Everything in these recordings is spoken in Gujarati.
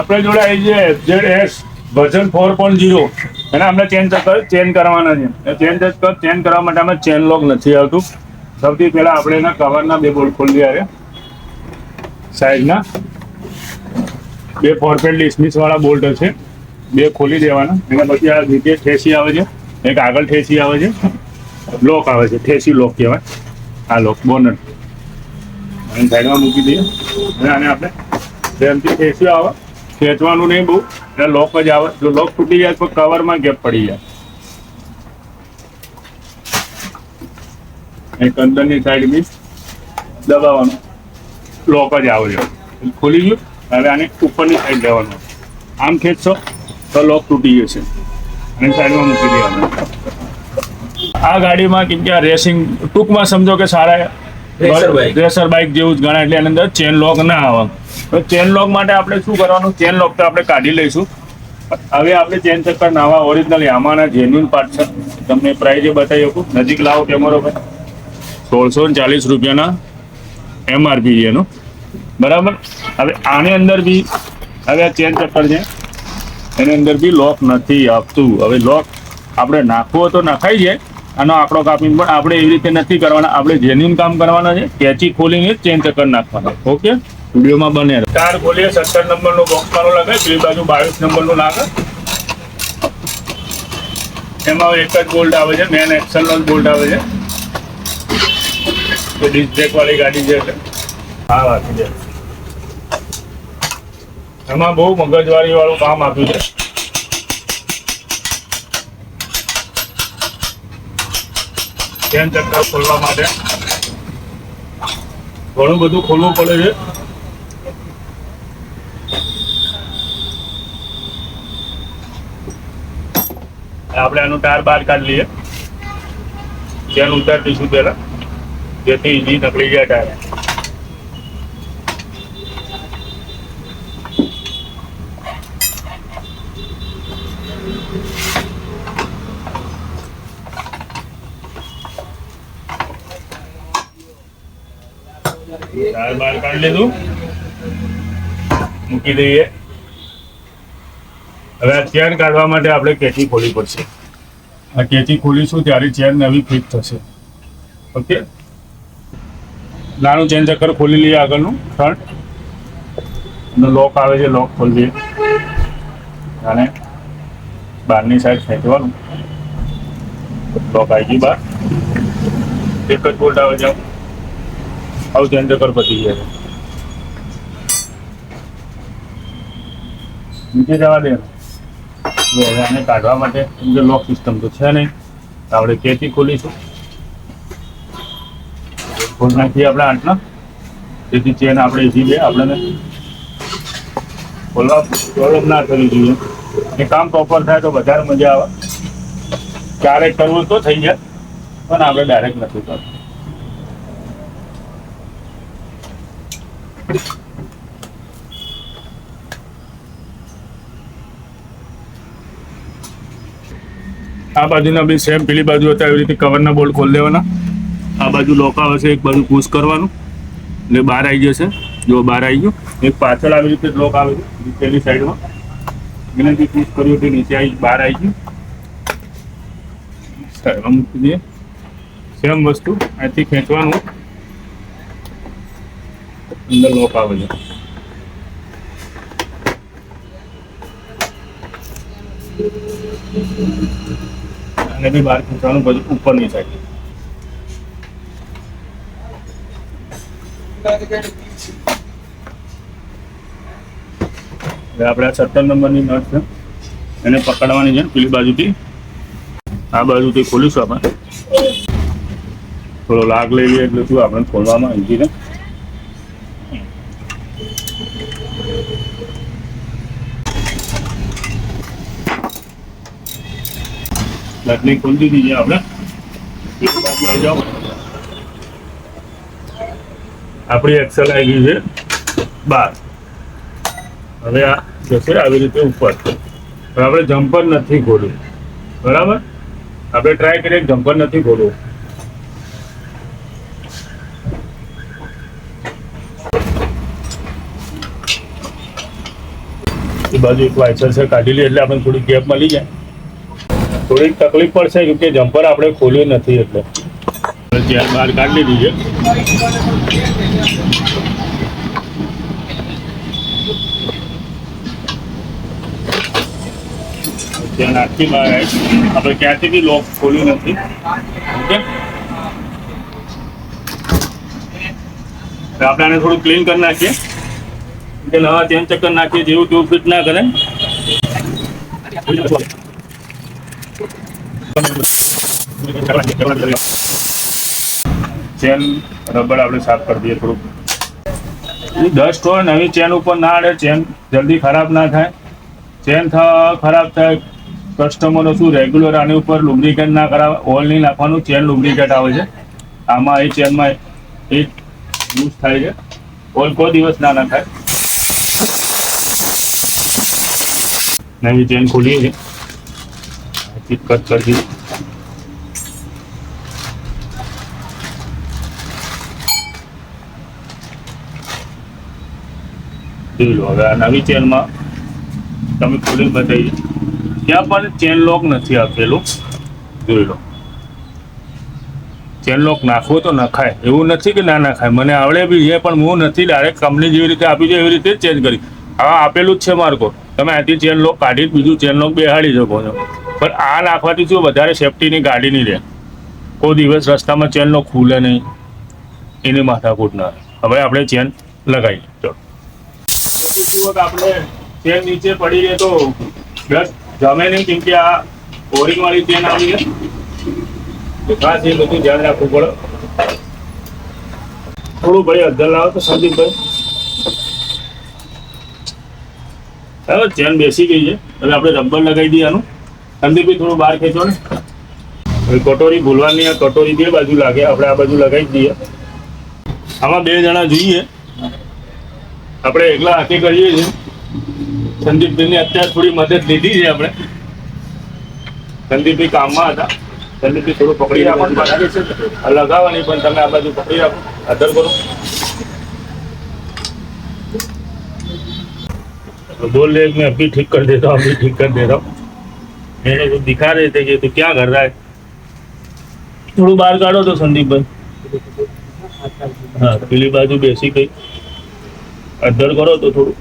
આપણે જોડે આવી છે FZS વર્ઝન 4.0 અને આપણે ચેન કરવાના છે. ચેન કરવા માટે અમે ચેન લોક નથી આવતું. સૌથી પહેલા આપણે એના કવરના બે બોલ્ટ ખોલી આવે સાઈડના બે ફોરફેડ ડિસ્મિસ વાળા બોલ્ટ છે, બે ખોલી દેવાના. એના પછી આ નીચે ઠેસી આવે છે, એક આગળ ઠેસી આવે છે, લોક આવે છે, ઠેસી લોક કહેવાય. આ લોક બોનટ અને સાઈડમાં મૂકી દઈએ અને આને આપણે જેમથી ઠેસી આવે ખેંચવાનું નહીં બહુ, એટલે લોક જ આવે. જો લોક તૂટી જાય તો કવરમાં ગેપ પડી જાય. એક અંદરની સાઈડ બી દબાવવાનું, લોક જ આવે છે. ખુલી ગયું. હવે આને ઉપરની સાઈડ લેવાનું, આમ ખેંચશો તો લોક તૂટી જશે અને સાઈડમાં મૂકી દેવાનું. આ ગાડીમાં કેમ કે આ રેસિંગ ટૂંકમાં સમજો કે સારા રેસર બાઇક જેવું જ ગણાય, એટલે એની અંદર ચેન લોક ના આવે. તો ચેન લોક માટે આપણે શું કરવાનું, ચેન લોક તો આપણે કાઢી લઈશું. હવે આપણે ચેન ચક્કર નવા ઓરિજિનલ યામાના જેન્યુન પાર્ટ છે, તમને પ્રાઇઝ બતાવી શકું. નજીક લાવો કેમેરો ભાઈ. 1640 રૂપિયાના MRP છે એનું, બરાબર. હવે આની અંદર બી હવે આ ચેન ચક્કર છે, એની અંદર બી લોક નથી આપતું. હવે લોક આપણે નાખવો તો નખાઈ જાય, આનો આંકડો કાપીને, પણ આપણે એવી રીતે નથી કરવાના. આપણે જેન્યુન કામ કરવાના છે. કેચી ખોલીને ચેન ચક્કર નાખવાના. ઓકે, વિડીયોમાં બને. ટાયર ખોલીએ, 17 નંબરનું બોક્સ મારો લાગે, પેલી બાજુ 22 નંબરનું લાગે. એમાં એક જ બોલ્ટ આવે છે, મેન એક્સલનો જ બોલ્ટ આવે છે. ડિસ્ક બ્રેક વાળી ગાડી છે એટલે આ વાત છે. એમાં બહુ મગજવારી વાળું કામ આપ્યું છે. ચેન ચક્કર ખોલવા માટે ઘણું બધું ખોલવું પડે છે. આપણે આનું ટાયર બહાર કાઢી લઈએ, ચેન ઉતારીશું પહેલા, જેથી ઈઝી નીકળી જાય ટાયર. ટાયર બહાર કાઢી લીધું, મૂકી દઈએ. હવે આ ચેન કાઢવા માટે આપણે કેચી ખોલવી પડશે. આ કેચી ખોલીશું ત્યારે ચેન નવી ફિટ થશે. ઓકે, નાનું ચેન ચક્કર ખોલી લઈએ, આગળનું ફ્રન્ટ લોક આવે છે, લોક ખોલી દઈએ અને બહારની સાઈડ ખેંચવાનું. લોક આવી ગઈ બહાર. એક જ બોલ્ટ આવે છે, આવું ચેન ચક્કર પતી ગયા છે. નીચે જવા દે. આને કાઢવા માટે લોક સિસ્ટમ તો છે નહીં, આપણે કેચી ખોલીશું. ખોલી નાખીએ આપણે આટલા, જેથી ચેન આપણે ઈઝી આપણને ખોલવા પ્રોબ્લેમ ના થવી જોઈએ. એ કામ પ્રોપર થાય તો વધારે મજા આવે. ક્યારેક કરવું તો થઈ જાય, પણ આપણે ડાયરેક્ટ નથી કરતું. આ બાજુના બી સેમ પેલી બાજુ હતા એવી રીતે કવરના બોલ્ટ ખોલી દેવાના. આ બાજુ લોક આવે છે, એક બાજુ પુશ કરવાનું એટલે બહાર આવી જશે. જો બહાર આવી ગયું. એક પાછળ આવી રીતે લોક આવે છે નીચેની સાઈડમાં, એનાથી પુશ કર્યું એટલે નીચે આવી બહાર આવી ગયું. સાઈડમાં મૂકી દઈએ. સેમ વસ્તુ અહીંથી ખેંચવાનું, અંદર લોક આવે છે. અને બી બહાર ખેંચવાનું બધું ઉપરની સાઈડ. હવે આપણે આ 17 નંબરની નટ છે, એને પકડવાની છે પેલી બાજુથી. આ બાજુથી ખોલીશું આપણે. થોડો લાગ લઈ લઈએ એટલે શું આપણે ખોલવામાં ઈઝી ને. નટની ખોલી દીધી આપણે. આવી જાઓ. આપણી એક્સેલ આવી ગઈ છે બહાર. હવે આ જશે આવી રીતે ઉપર. હવે આપણે જમ્પર નથી ખોલ્યું, બરાબર. આપણે ટ્રાય કરીએ, જમ્પર નથી ખોલવું. એ બાજુ એક વાઇસર છે કાઢી લઈએ એટલે આપણે થોડી ગેપ મળી જાય. થોડીક તકલીફ પડશે કેમ કે જમ્પર આપણે ખોલ્યું નથી એટલે ચેન બહાર કાઢી લીધી છે. ચેન આખી બહાર આવી. આપણે ક્યાંથી બી લોક ખોલ્યું નથી. ઓકે, આપણે આને થોડું ક્લીન કરી નાખીએ કે નવા ચેન ચક્કર નાખીએ જેવું તેવું ફિટ ના કરે. ચેન રબર આપણે સાફ કરી દઈએ થોડુંક. ડસ્ટ હોય નવી ચેન ઉપર ના અડે, ચેન જલ્દી ખરાબ ના થાય. ચેન ખરાબ થાય કસ્ટમરો શું રેગ્યુલર આની ઉપર લુબ્રિકેટ ના કરાવે, ઓઇલ નહીં નાખવાનું, ચેન લુબ્રિકેટ આવે છે. આમાં એ ચેનમાં એક યુઝ થાય છે, ઓઇલ કોઈ દિવસ ના નાખાય. નવી ચેન ખોલીએ છીએ, કટ કરી દીધી. જોઈ લો હવે આ નવી ચેનમાં તમે ખોલીને બતાવી ત્યાં પણ ચેન લોક નથી આપેલું. જોઈ લો, ચેન લોક નાખવો તો નખાય એવું નથી કે ના નખાય, મને આવડે બી છે પણ હું નથી ડાયરેક્ટ કંપની જેવી રીતે આપી છે એવી રીતે જ ચેન્જ કરી. હવે આપેલું જ છે માર્કો, તમે આથી ચેન લોક કાઢી બીજું ચેન લોક બેહાડી શકો છો. પણ આ નાખવાથી શું વધારે સેફટીની ગાડીની રહે, કોઈ દિવસ રસ્તામાં ચેન લોક ખુલે નહીં, એની માથાકૂટ ના. હવે આપણે ચેન લગાવી ચલો. આપણે ચેન નીચે પડી રહે તો બસ જમે નહીં કેમ કે આ ઓરિંગ વાળી ચેન આવી છે, ખાસ એ બધું ધ્યાન રાખવું પડે. થોડું ભાઈ અધર લાવો તો સંદીપભાઈ. હવે ચેન બેસી ગઈ છે, હવે આપણે રબર લગાવી દઈએ આનું. સંદીપભાઈ થોડું બહાર ખેંચો ને. હવે કટોરી ભૂલવાની, આ કટોરી બે બાજુ લાગે, આપણે આ બાજુ લગાવી દઈએ. આમાં બે જણા જોઈએ, આપણે એકલા હાથે કરીએ છીએ. સંદીપભાઈને અત્યારે થોડી મદદ લીધી છે આપણે. સંદીપભાઈ કામમાં હતા, સંદીપભાઈ થોડું પકડી રાખો, લગાવવાની પણ તમે આ બાજુ પકડી રાખો, આદર કરો. बोल रहे मैं अभी ठीक कर देता हूँ, अभी ठीक कर देता हूँ. मैंने तो दिखा रहे थे कि तू क्या कर रहा है. थोड़ा बाहर काढ़ो तो संदीप भाई. हाँ पीली बाजू बेसी गई, अदर करो तो थोड़ू.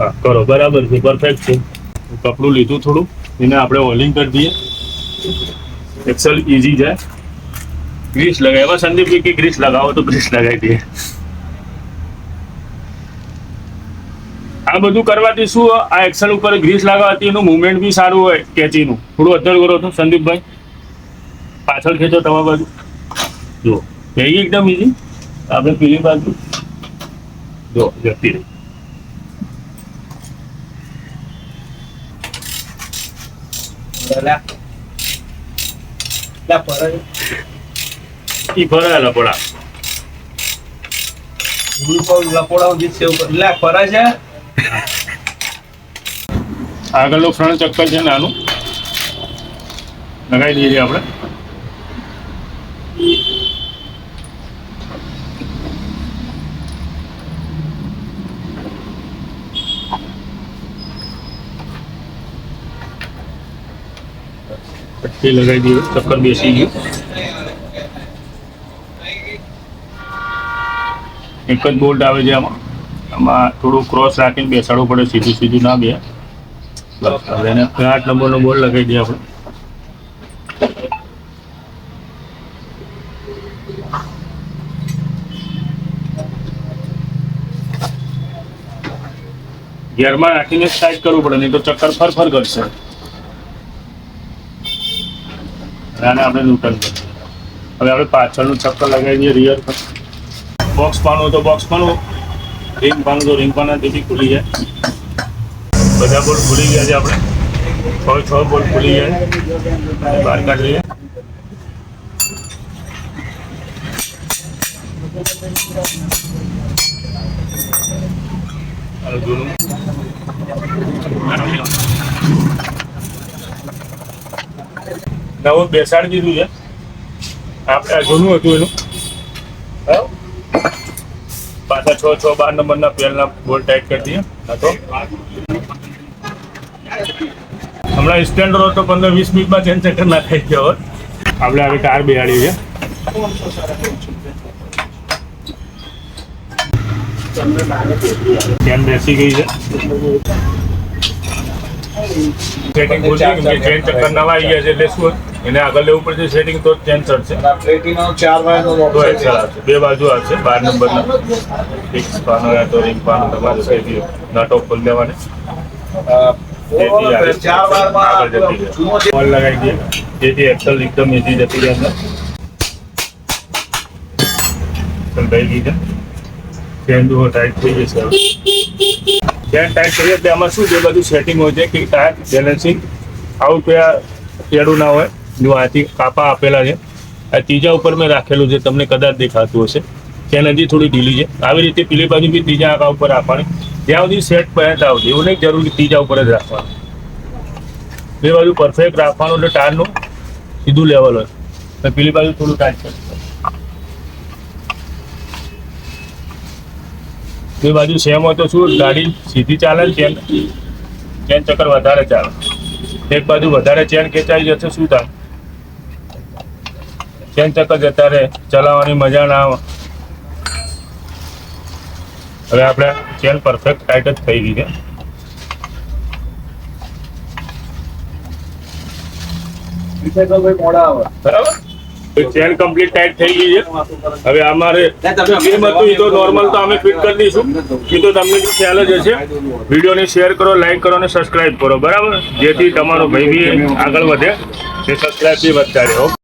हाँ करो बराबर છે, પરફેક્ટ છે. કપડું લીધું થોડું, એને આપણે ઓઇલિંગ કરી દઈએ. એક્સેલ ઇઝી જાય. ગ્રીસ લગાવ્યા સંદીપ કે ગ્રીસ લગાવો તો ગ્રીસ લગાવી દઈએ. આ બધું કરવાથી શું આ એક્સેલ ઉપર ગ્રીસ લગાવવાથી એનું મુવમેન્ટ બી સારું હોય કેચીનું. થોડું અધર કરો તો સંદીપભાઈ, પાછળ ખેંચો તમારી બાજુ. જુઓ એકદમ ઇઝી. આપણે પેલી બાજુ જો જતી રહી. ફરાયેલા પડા ફરા છે. આગળનો ફ્રન્ટ ચક્કર છે નાનું, લગાવી દઈએ આપણે. પટ્ટી લગાવી દઈએ, ચક્કર બેસી ગયું. એક જ બોલ્ટ આવે છે આમાં, આમાં થોડું ક્રોસ રાખીને બેસાડવું પડે, સીધું સીધું ના બે. બસ હવે એને 8 નંબરનો બોલ્ટ લગાવી દઈએ આપણે. ગિયરમાં રાખીને ટાઈટ કરવું પડે, નહીં તો ચક્કર ફર કરશે. આને આપણે ન્યુટ્રલ કરીએ. હવે આપણે પાછળનું ચક્કર લગાવી દઈએ રિયર પર. બોક્સ પાનું તો બોક્સ પાનું, રિંગ પાનું તો રિંગ પાનાથી બી ખુલી જાય. બધા બોલ્ટ ખુલી ગયા છે આપણે, 6 બોલ્ટ ખુલી જાય. બહાર કાઢી લઈએ. નવું બેસાડી દીધું છે આપણે, આ જૂનું હતું એનું. પાછા 6 છ 12 નંબરના પેલના બોલ્ટ ટાઈટ કરી દઈએ. ના તો હમણાં સ્ટેન્ડ રહો તો 15-20 મિનિટમાં ચેન ચક્કર ના થઈ ગયો હોત. આપણે આવી કાર બેહાડી છે. ચેન બેસી ગઈ છે. સેટિંગ ચેન ચક્કર નવા આવી ગયા છે એટલે શું એને આગળ લેવું પડશે સેટિંગ તો ચેન ચડશે. પ્લેટિનો 4 વાયરનો તો એક્સેલ આવશે. બે બાજુ આવશે 12 નંબરના ફિક્સ પાનો યા તો રિંગ પાનો તમારે કઈ નટો ખોલી દેવાને. બોલ લગાવી દઈએ જેથી એક્સેલ એકદમ ઇઝી જતી રહે અંદર. થઈ ગઈ છે. ચેન જુઓ ટાઈટ થઈ જશે. ચેન ટાઈટ કરીએ એટલે આમાં શું છે બધું સેટિંગ હોય છે કે ટાયર બેલેન્સિંગ આવું પેડું ના હોય. જો આથી કાપા આપેલા છે. આ ત્રીજા ઉપર મેં રાખેલું છે તમને કદાચ દેખાતું હશે. ચેન હજી થોડી ઢીલી છે. આવી રીતે પેલી બાજુ બી ત્રીજા આંકા ઉપર આપવાની. જ્યાં સુધી સેટ પહેરત આવશે એવું નહીં જરૂરી ત્રીજા ઉપર જ રાખવાનું. બે બાજુ પરફેક્ટ રાખવાનું એટલે ટાયરનું સીધું લેવલ હોય. પેલી બાજુ થોડું ટાઈટ છે. બે બાજુ સેમ હોય તો શું ગાડી સીધી ચાલે ને ચેન ચક્કર વધારે ચાલે. એક બાજુ વધારે ચેન ખેંચાઈ જશે શું થાય ચેન ચક્કર જતા રહે ચલાવવાની મજા ના આવે. હવે આપણે ચેન પરફેક્ટ ટાઈટ જ થઈ ગઈ છે. બરાબર ચેન કમ્પ્લીટ ટાઈટ થઈ ગઈ છે. હવે અમારે જેમ હતું એ તો નોર્મલ તો અમે ફિટ કરી દઈશું. એ તો તમને ખ્યાલ જ હશે. વિડીયોને શેર કરો, લાઈક કરો અને સબસ્ક્રાઈબ કરો. બરાબર જેથી તમારો ભાઈ બી આગળ વધે તે સબસ્ક્રાઈબ બી વધતા રહે.